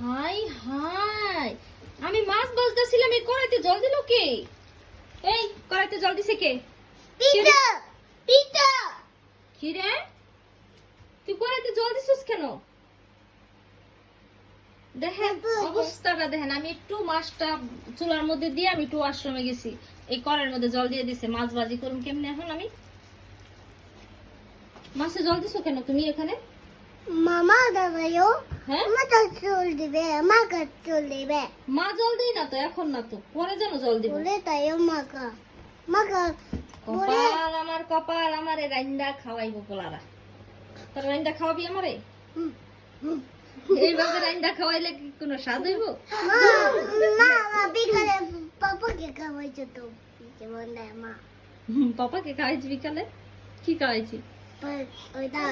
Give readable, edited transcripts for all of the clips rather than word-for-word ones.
High high, আমি মাছ ভাজতেছিলাম, এই কড়াইতে জল দিল কে? এই কড়াইতে জল দিছে কে? পিতা পিতা কি রে, তুই কড়াইতে জল দিছিস কেন? দেখেন অবস্থাটা দেখেন, আমি একটু মাছটা চুলার মধ্যে দিয়ে আমি একটু ওয়াশরুমে গেছি, এই কড়াইয়ের মধ্যে জল দিয়ে দিছে। মাছ ভাজি করুন কেমনে এখন আমি? মাছে জল দিছো কেন তুমি এখানে? মামা দাদাও হ্যাঁ, মা তো চল দিবে মা কা চল দিবে মা জল দেই না তো, এখন না তো, পরে যেন জল দিব। বলে তাইও মা কা কপাল আমার, কপাল আমার, রাইন্দা খাওয়াইবো পোলারা। তোর রাইন্দা খাওয়াবি আমারে? এইভাবে রাইন্দা খাওয়াইলে কি কোনো স্বাদ হইব? মা মা বিকালে পাপাকে খাওয়াইছো তো যেমন দেয় মা পাপাকে খাওয়াইছি বিকালে? কি খাওয়াইছি? ওইটা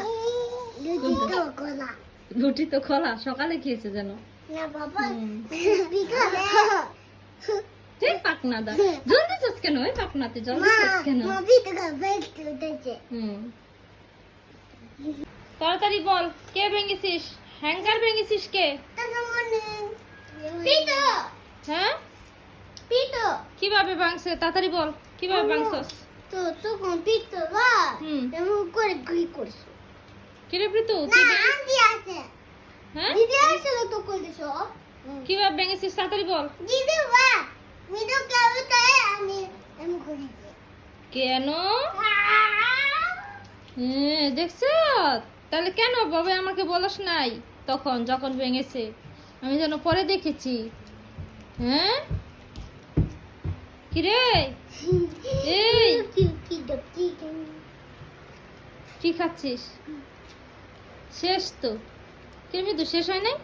লুচি তো কলা রুটি তো খোলা, সকালে খেয়েছে যেন। না বাবা বিকালে এই পাকনা দা, জল দিছিস কেন? ওই পাকনাতে জল দিছিস কেন? মা বিকালে বেস্ট উঠেছে তাড়াতাড়ি বল, কে ভেঙেছিস? হ্যাঙ্গার ভেঙেছিস কে? পিতো হ্যাঁ, পিতো কিভাবে ভাঙছে? তাড়াতাড়ি বল, কিভাবে ভাঙছস? তো তখন পিতো বা এমন করে কি করছো কিরে প্রীতু, না তুই ভেঙে- আন্টি আছে হ্যাঁ, দিদি আসলে তো কইছো কিভাবে ভেঙেছিস? তাড়াতাড়ি বল। দিদি বা মিটো কেউতে আমি এমন করেছি কেন? দেখছ, তাহলে কেন বাবা আমাকে বলস নাই তখন যখন ভেঙেছে? আমি যেন পরে দেখেছি। হ্যাঁ, কিরে, এই কি খাচ্ছিস? শেষ তো? কেমনি তো শেষ হয় নাই?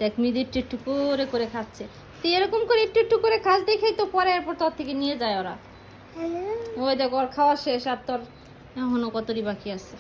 দেখ মিদি একটু একটু করে করে খাচ্ছে। তুই এরকম করে একটু একটু করে খাস দেখেই তো পরে এরপর তোর থেকে নিয়ে যায় ওরা। ওই দেখ ওর খাওয়া শেষ, আর তোর এখনো কতটি বাকি আছে।